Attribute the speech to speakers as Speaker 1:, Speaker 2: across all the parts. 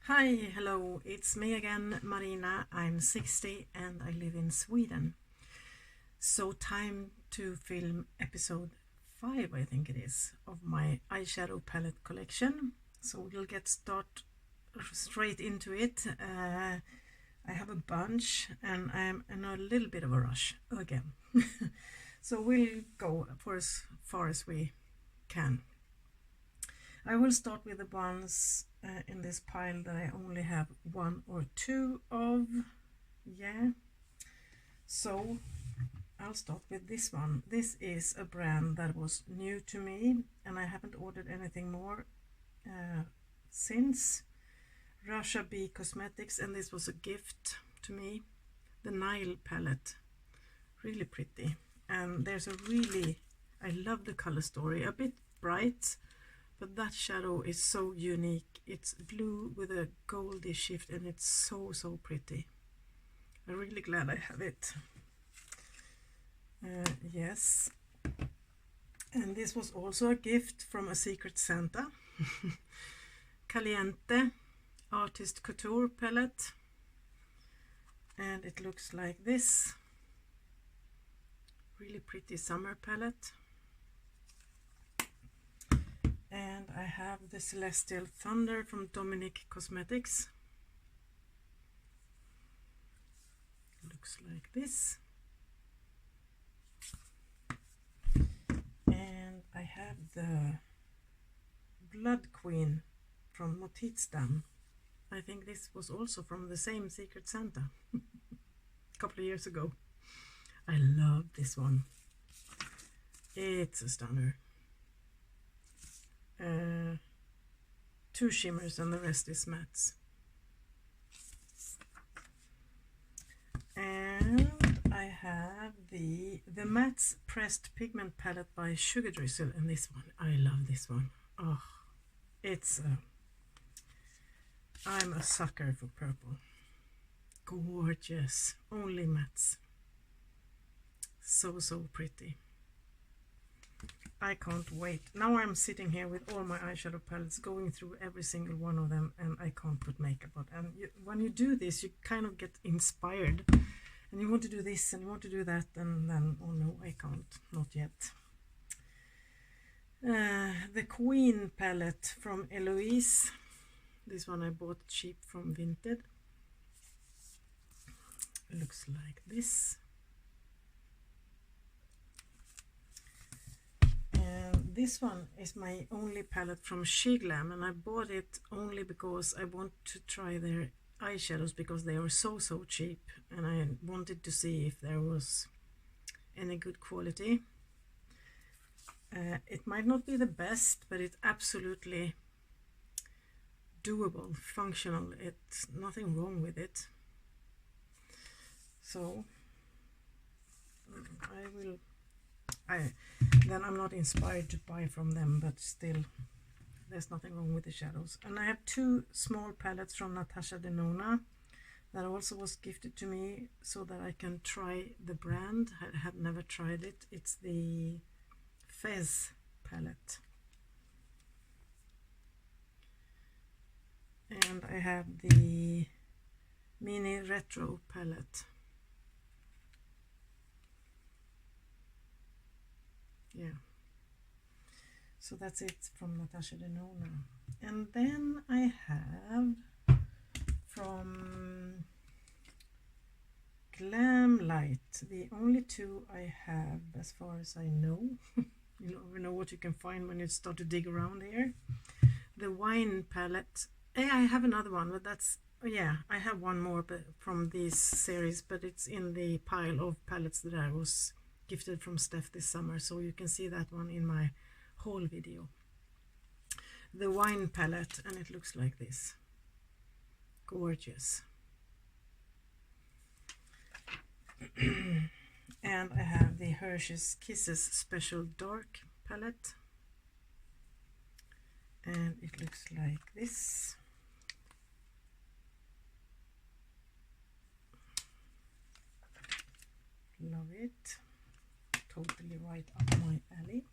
Speaker 1: Hi, hello, it's me again, Marina. I'm 60 and I live in Sweden. So time to film episode 5, I think it is, of my eyeshadow palette collection. So we'll get straight into it. I have a bunch and I'm in a little bit of a rush again. So we'll go for as far as we can. I will start with the ones in this pile that I only have one or two of. Yeah, so I'll start with this one. This is a brand that was new to me and I haven't ordered anything more since. Russia Bee Cosmetics, and this was a gift to me. The Nile palette, really pretty, and there's a really, I love the color story, a bit bright, but that shadow is so unique. It's blue with a goldy shift and it's so pretty. I'm really glad I have it. Yes, and this was also a gift from a Secret Santa. Caliente Artist Couture palette, and it looks like this. Really pretty summer palette. And I have the Celestial Thunder from Dominic Cosmetics. Looks like this. And I have the Blood Queen from Motitsdam. I think this was also from the same Secret Santa a couple of years ago. I love this one. It's a stunner. 2 shimmers and the rest is mattes. And I have the Mattes Pressed Pigment Palette by Sugar Drizzle, and this one, I love this one. Oh, it's I'm a sucker for purple. Gorgeous, only mattes. So pretty. I can't wait. Now I'm sitting here with all my eyeshadow palettes, going through every single one of them, and I can't put makeup on. And when you do this, you kind of get inspired, and you want to do this and you want to do that, and then, oh no, I can't, not yet. The Queen palette from Eloise. This one I bought cheap from Vinted. Looks like this. And this one is my only palette from Shiglam, and I bought it only because I want to try their eyeshadows because they are so cheap, and I wanted to see if there was any good quality. It might not be the best, but it's absolutely doable, functional. It's nothing wrong with it. So then I'm not inspired to buy from them, but still, there's nothing wrong with the shadows. And I have 2 small palettes from Natasha Denona that also was gifted to me so that I can try the brand. I have never tried it. It's the Fez palette. And I have the Mini Retro palette. Yeah, so that's it from Natasha Denona. And then I have from Glamlight, the only 2 I have as far as I know. You never know what you can find when you start to dig around here. The Wine palette. I have another one, but that's, yeah, I have one more from this series, but it's in the pile of palettes that I was gifted from Steph this summer, so you can see that one in my haul video. The Wine palette, and it looks like this. Gorgeous. And I have the Hershey's Kisses Special Dark palette, and it looks like this. Love it. Totally right up my alley.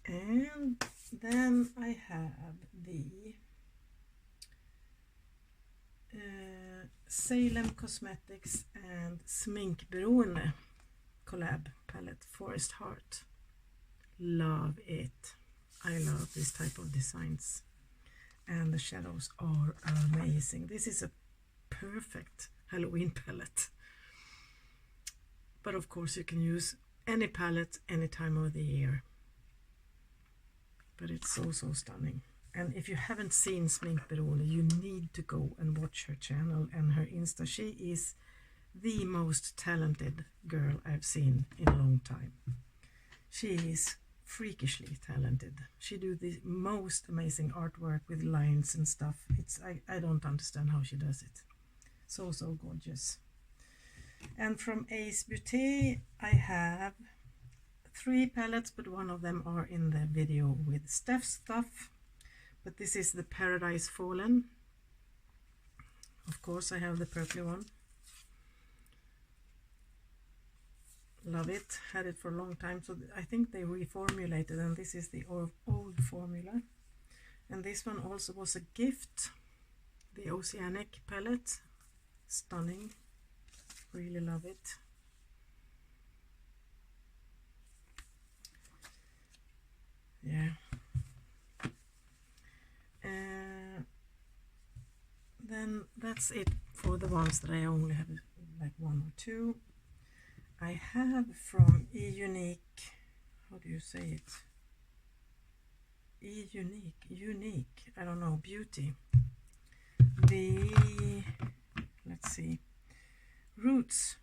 Speaker 1: And then I have the Salem Cosmetics and Sminkberoende collab palette, Forest Heart. Love it. I love this type of designs, and the shadows are amazing. This is a perfect Halloween palette, but of course you can use any palette any time of the year, but it's so stunning. And if you haven't seen Sminkberoende, you need to go and watch her channel and her Insta. She is the most talented girl I've seen in a long time. She is freakishly talented. She do the most amazing artwork with lines and stuff. I don't understand how she does it. So gorgeous. And from Ace Beauty I have 3 palettes, but one of them are in the video with Steph's stuff. But this is the Paradise Fallen. Of course I have the purple one. Love it. Had it for a long time, so I think they reformulated, and this is the old formula. And this one also was a gift. The Oceanic palette. Stunning. Really love it. Yeah. Then that's it for the ones that I only have like 1 or 2. I have from E-Unique, how do you say it? Unique, I don't know, Beauty. The, let's see, Roots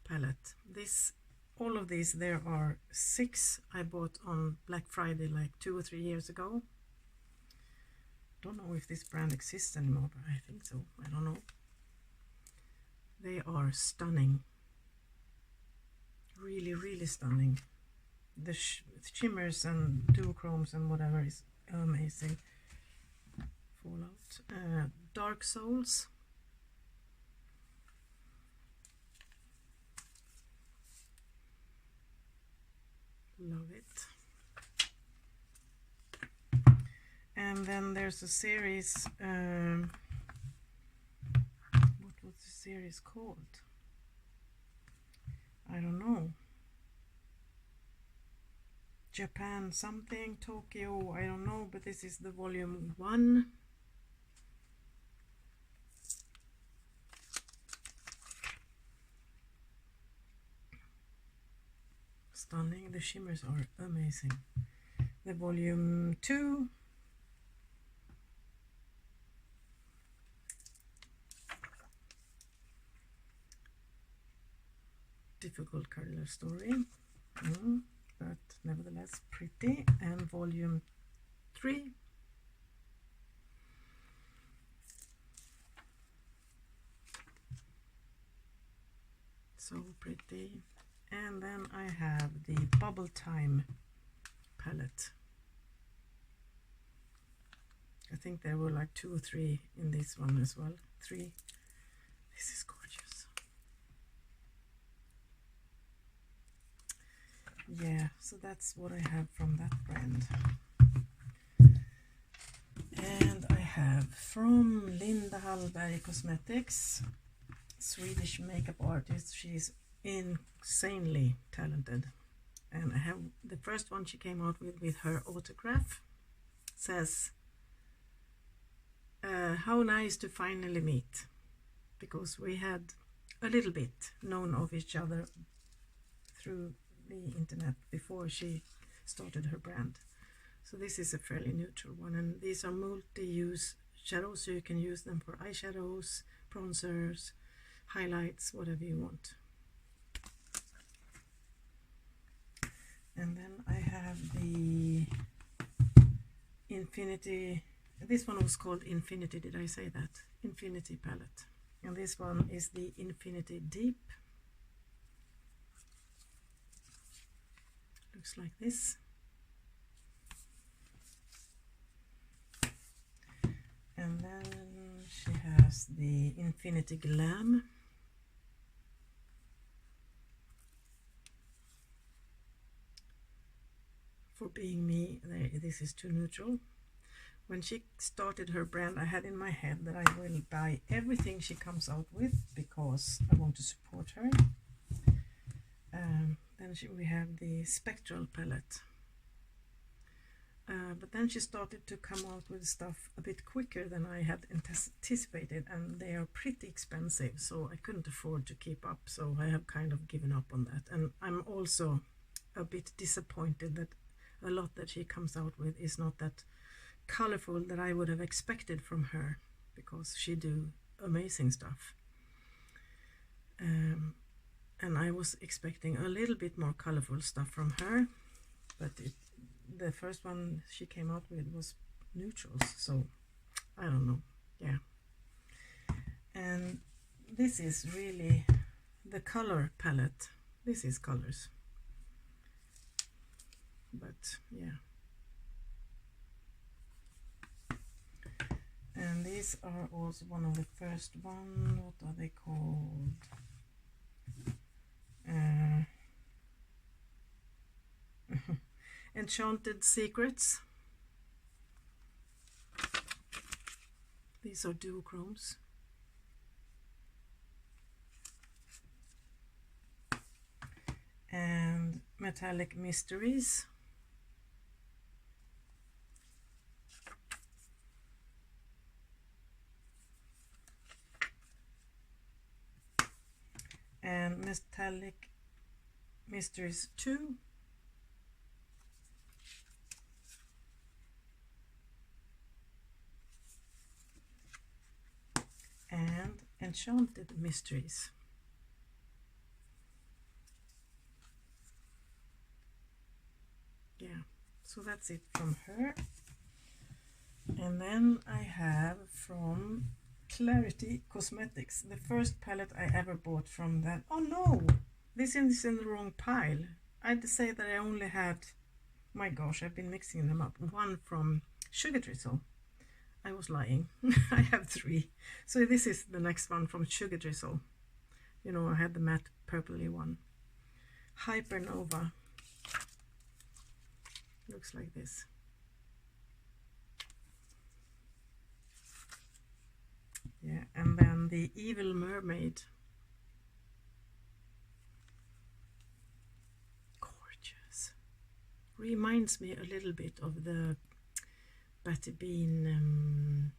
Speaker 1: palette. All of these, there are 6 I bought on Black Friday like 2 or 3 years ago. Don't know if this brand exists anymore, but I think so. I don't know. They are stunning. Really stunning. The shimmers and duochromes and whatever is amazing. Fallout. Dark Souls. Love it. And then there's a series, what was the series called? I don't know. Japan something, Tokyo, I don't know, but this is the volume 1. Stunning, the shimmers are amazing. The volume 2. Difficult color story, but nevertheless pretty. And volume 3. So pretty. And then I have the Bubble Time palette. I think there were like 2 or 3 in this one as well. 3. This is gorgeous. Yeah, so that's what I have from that brand. And I have from Linda Hallberg Cosmetics, Swedish makeup artist. She's insanely talented. And I have the first one she came out with her autograph. Says, how nice to finally meet. Because we had a little bit known of each other through the internet before she started her brand. So this is a fairly neutral one, and these are multi-use shadows, so you can use them for eyeshadows, bronzers, highlights, whatever you want. And then I have the Infinity, this one was called Infinity, did I say that? Infinity palette. And this one is the Infinity Deep. Looks like this. And then she has the Infinity Glam. For Being Me, this is too neutral. When she started her brand, I had in my head that I will buy everything she comes out with because I want to support her. Then we have the Spectral palette. But then she started to come out with stuff a bit quicker than I had anticipated, and they are pretty expensive, so I couldn't afford to keep up, so I have kind of given up on that. And I'm also a bit disappointed that a lot that she comes out with is not that colorful that I would have expected from her, because she do amazing stuff. And I was expecting a little bit more colorful stuff from her, but the first one she came out with was neutrals, so I don't know. Yeah. And this is really the color palette. This is colors, but yeah. And these are also one of the first one. What are they called? Enchanted Secrets. These are duochromes. And Metallic Mysteries. And Metallic Mysteries 2. And Enchanted Mysteries. Yeah, so that's it from her. And then I have from Clarity Cosmetics, the first palette I ever bought from them. Oh no, this is in the wrong pile. I'd say that I only had, my gosh, I've been mixing them up. One from Sugar Drizzle. I was lying. I have 3. So this is the next one from Sugar Drizzle. You know, I had the matte purpley one. Hypernova. Looks like this. Yeah, and then the Evil Mermaid. Gorgeous. Reminds me a little bit of the Betty Bean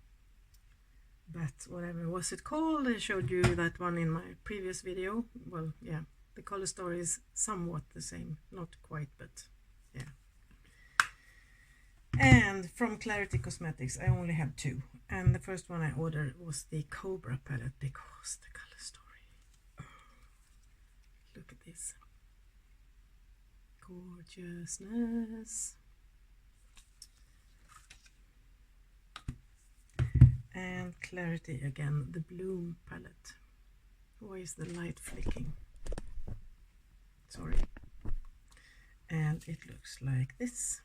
Speaker 1: whatever was it called. I showed you that one in my previous video. Well, yeah, the color story is somewhat the same, not quite, but yeah. And from Clarity Cosmetics I only have 2, and the first one I ordered was the Cobra palette because the color story. Oh, look at this gorgeousness. And Clarity again, the Bloom palette. Why is the light flicking? Sorry. And it looks like this.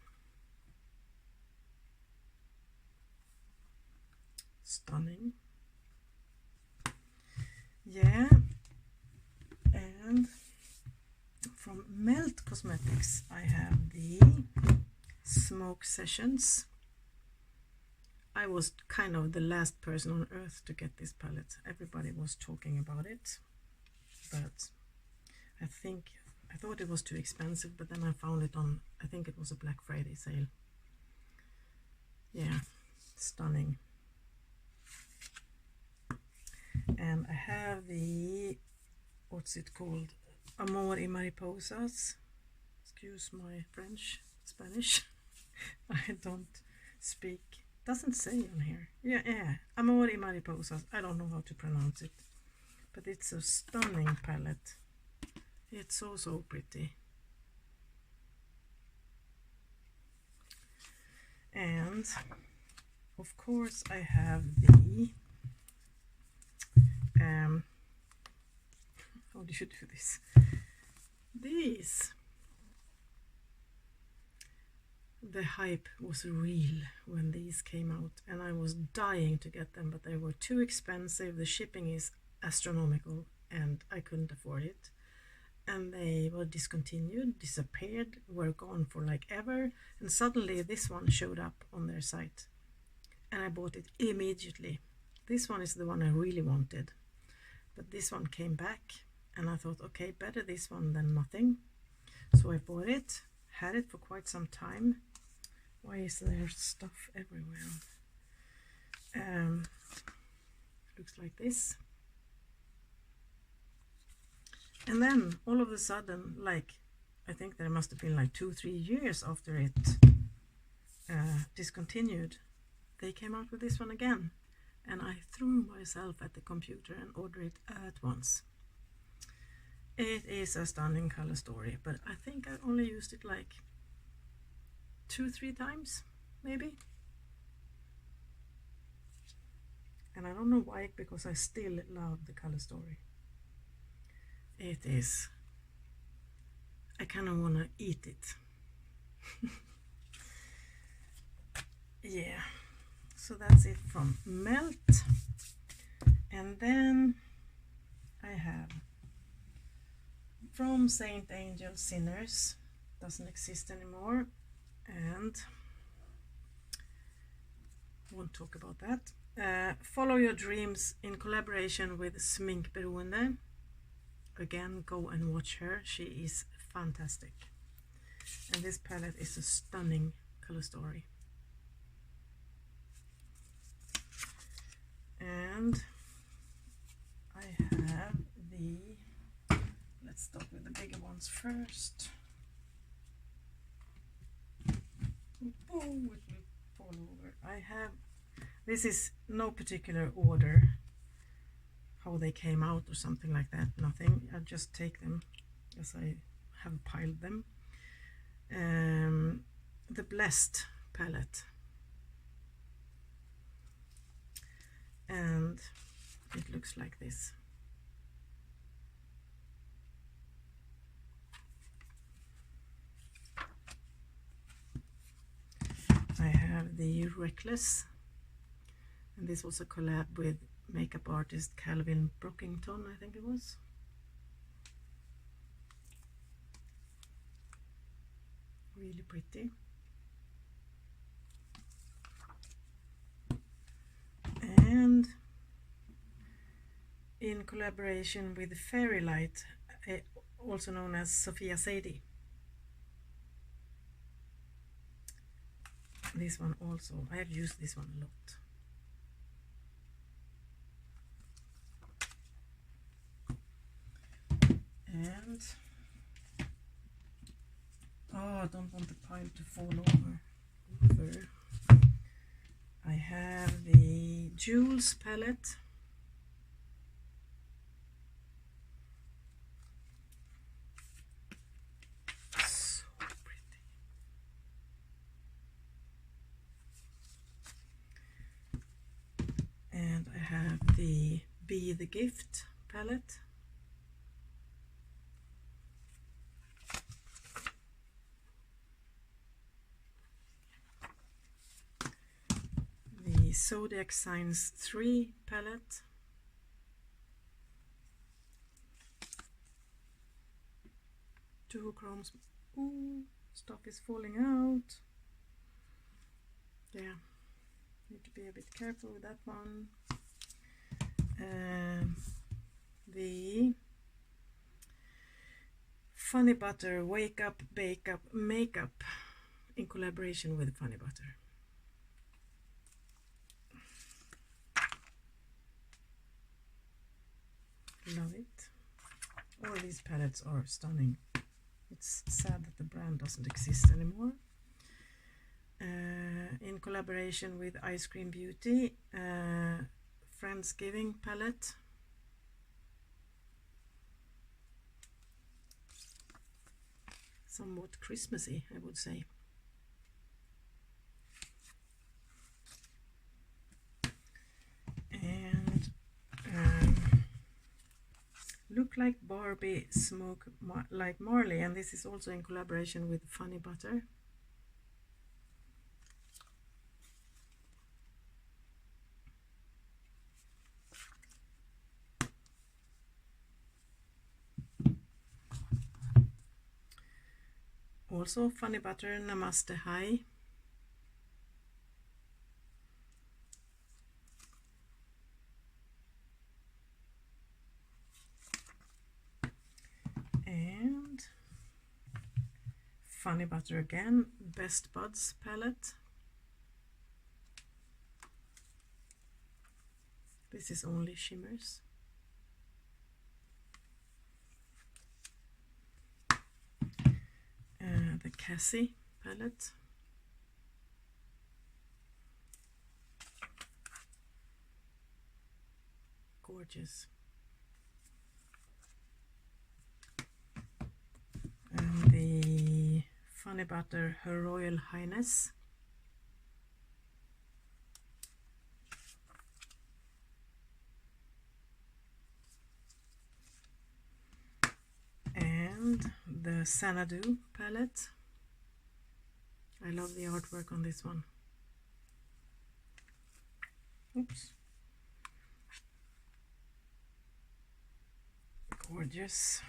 Speaker 1: Stunning. Yeah. And from Melt Cosmetics I have the Smoke Sessions. I was kind of the last person on earth to get this palette. Everybody was talking about it, but I thought it was too expensive, but then I found it on, I think it was a Black Friday sale. Yeah, stunning. And I have the, what's it called? Amor y Mariposas. Excuse my Spanish. I don't speak. Doesn't say on here. Yeah, Amor y Mariposas. I don't know how to pronounce it, but it's a stunning palette. It's so pretty. And of course I have the how do you do this? These. The hype was real when these came out, and I was dying to get them, but they were too expensive. The shipping is astronomical and I couldn't afford it, and they were discontinued, disappeared, were gone for like ever, and suddenly this one showed up on their site, and I bought it immediately. This one is the one I really wanted, but this one came back and I thought, okay, better this one than nothing. So I bought it, had it for quite some time. Why is there stuff everywhere? Looks like this. And then all of a sudden, like, I think there must have been like 2-3 years after it discontinued, they came out with this one again, and I threw myself at the computer and ordered it at once. It is a stunning color story, but I think I only used it like 2-3 times maybe, and I don't know why, because I still love the color story. It is, I kind of want to eat it. Yeah, so that's it from Melt. And then I have from Saint Angel Sinners, doesn't exist anymore, and won't talk about that. Follow Your Dreams in collaboration with Sminkberoende. Again, go and watch her, she is fantastic. And this palette is a stunning color story. And I have the, let's start with the bigger ones first. Oh, it will fall over. I have, this is no particular order, how they came out or something like that, nothing. I just take them as I have piled them. The Blessed palette. And it looks like this. I have the Reckless, and this was a collab with makeup artist Calvin Brockington, I think it was. Really pretty. And in collaboration with Fairy Light, also known as Sophia Sadie. This one also, I have used this one a lot. And oh, I don't want the pile to fall over. I have the Jewels palette. So pretty. And I have the Be the Gift palette. The Zodiac Signs 3 palette. Duochromes. Ooh, stuff is falling out. Yeah, need to be a bit careful with that one. The Funny Butter Wake Up, Bake Up, Makeup in collaboration with Funny Butter. Love it. All these palettes are stunning. It's sad that the brand doesn't exist anymore. In collaboration with Ice Cream Beauty, Friendsgiving palette. Somewhat Christmassy, I would say. And Look Like Barbie, Smoke Like Marley, and this is also in collaboration with Funny Butter. Also Funny Butter, Namaste High. Funny Butter again, Best Buds palette. This is only shimmers. The Cassie palette. Gorgeous. And the Funny Butter Her Royal Highness. And the Xanadu palette. I love the artwork on this one. Oops. Gorgeous.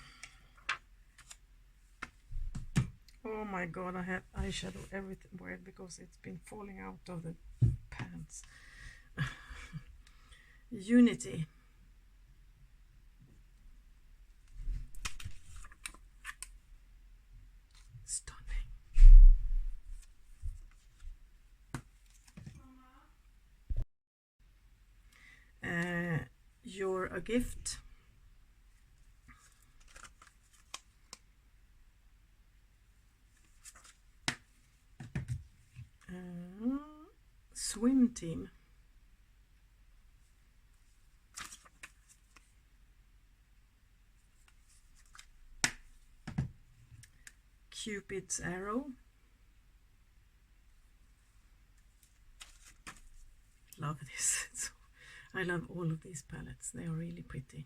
Speaker 1: Oh my god, I have eyeshadow everywhere because it's been falling out of the pants. Unity. Stunning. You're a Gift. Swim Team. Cupid's Arrow. Love this. I love all of these palettes. They are really pretty.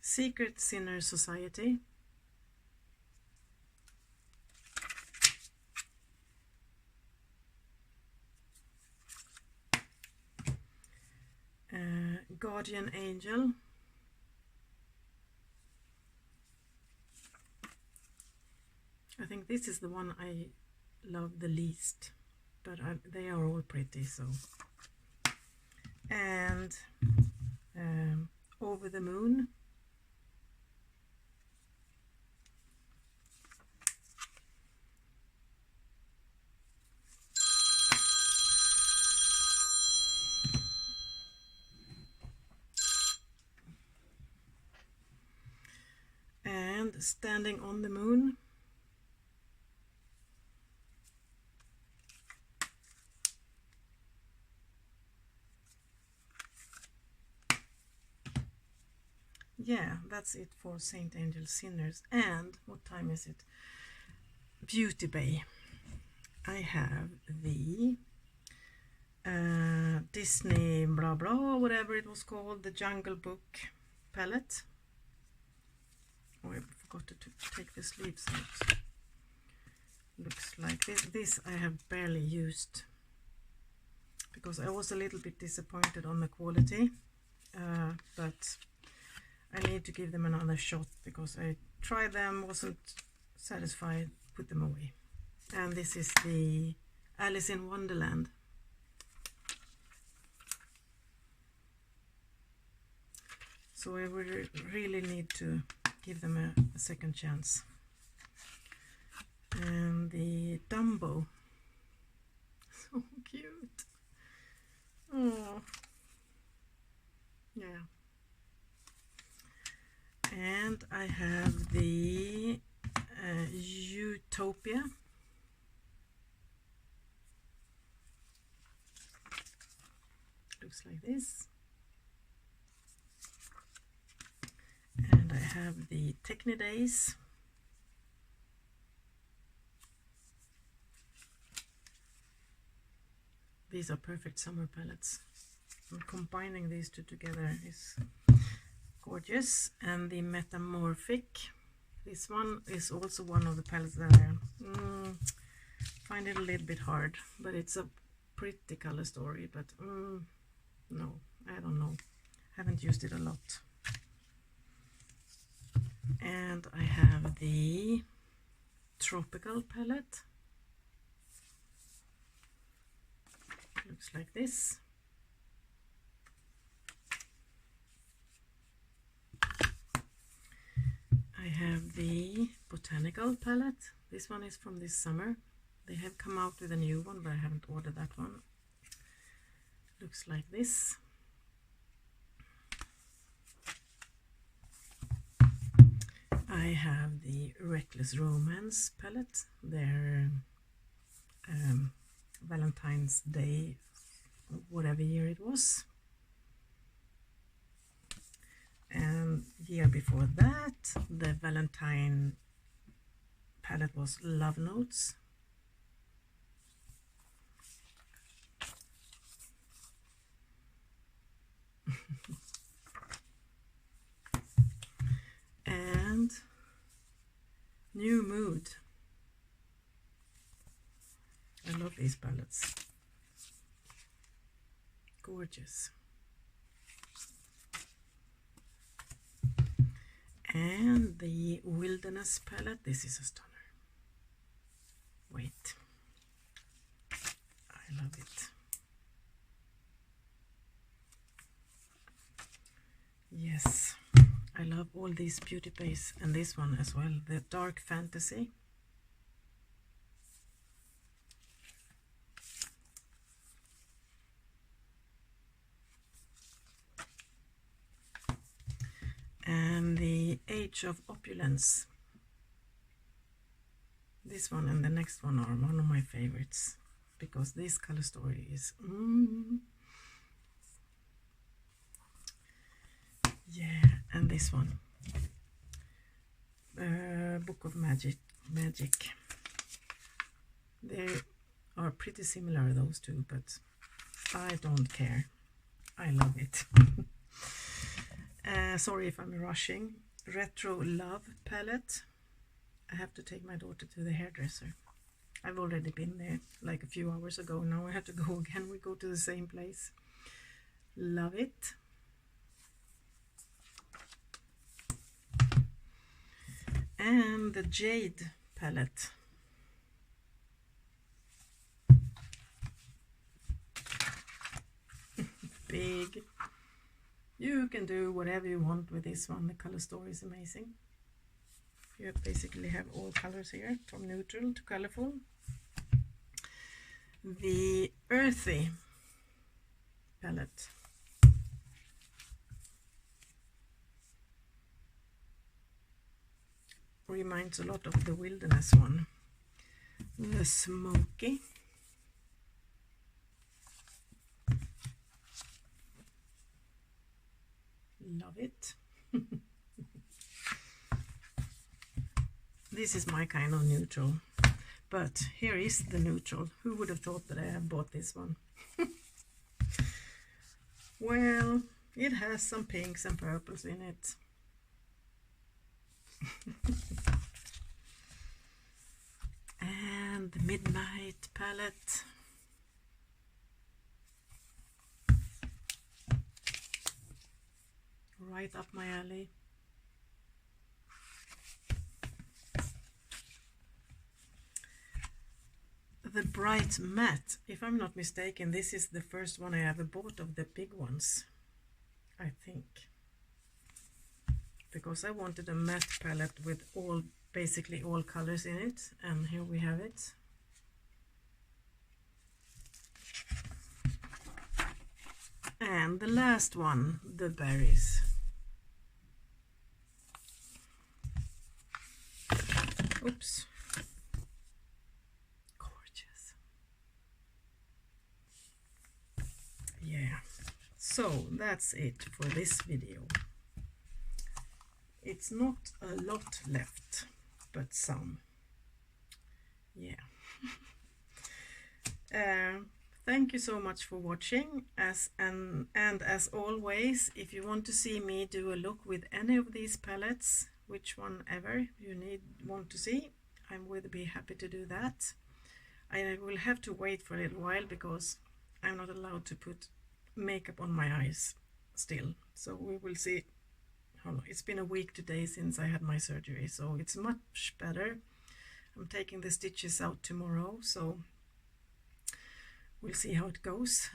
Speaker 1: Secret Sinner Society. Guardian Angel. I think this is the one I love the least, but they are all pretty. So, and Over the Moon. And Standing on the Moon. Yeah, that's it for Saint Angel Sinners. And what time is it? Beauty Bay. I have the Disney blah blah, whatever it was called, the Jungle Book palette. Oh, I forgot to take the sleeves out. Looks like this. This I have barely used because I was a little bit disappointed on the quality, but I need to give them another shot because I tried them, wasn't satisfied, put them away. And this is the Alice in Wonderland. So I really need to give them a second chance. And the Dumbo. So cute. Oh. Yeah. And I have the Utopia. Looks like this. And I have the Techni Days. These are perfect summer palettes. And combining these two together is gorgeous. And the Metamorphic. This one is also one of the palettes that I find it a little bit hard, but it's a pretty color story. But no, I don't know. Haven't used it a lot. And I have the Tropical palette. Looks like this. I have the Botanical palette. This one is from this summer. They have come out with a new one, but I haven't ordered that one. Looks like this. I have the Reckless Romance palette, their Valentine's Day, whatever year it was. And year before that, the Valentine palette was Love Notes. And New Mood. I love these palettes. Gorgeous. And the Wilderness palette. This is a stunner. Wait. I love it. Yes. I love all these beauty base, and this one as well, the Dark Fantasy. And the Age of Opulence. This one and the next one are one of my favorites, because this color story is yeah. And this one, Book of Magic. They are pretty similar, those two, but I don't care. I love it. Sorry if I'm rushing. Retro Love palette. I have to take my daughter to the hairdresser. I've already been there like a few hours ago. Now I have to go again. We go to the same place. Love it. And the Jade palette. Big. You can do whatever you want with this one. The color story is amazing. You basically have all colors here, from neutral to colorful. The Earthy palette. Reminds a lot of the Wilderness one. The Smoky. Love it. This is my kind of neutral, but here is the neutral. Who would have thought that I have bought this one? Well, it has some pinks and purples in it. And the Midnight palette. Right up my alley. The Bright Matte, if I'm not mistaken, this is the first one I ever bought of the big ones, I think, because I wanted a matte palette with basically all colors in it, and here we have it. And the last one, the Berries. Oops. Gorgeous. Yeah. So that's it for this video. It's not a lot left, but some. Yeah. Thank you so much for watching. And as always, if you want to see me do a look with any of these palettes, which one ever you want to see, I would be happy to do that. I will have to wait for a little while because I'm not allowed to put makeup on my eyes still. So we will see. It's been a week today since I had my surgery, so it's much better. I'm taking the stitches out tomorrow, so we'll see how it goes.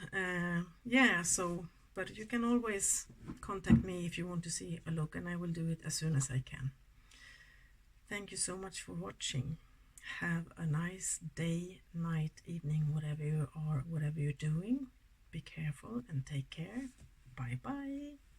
Speaker 1: Yeah, so, but you can always contact me if you want to see a look, and I will do it as soon as I can. thank you so much for watching. Have a nice day, night, evening, whatever you are, whatever you're doing. Be careful and take care. Bye bye.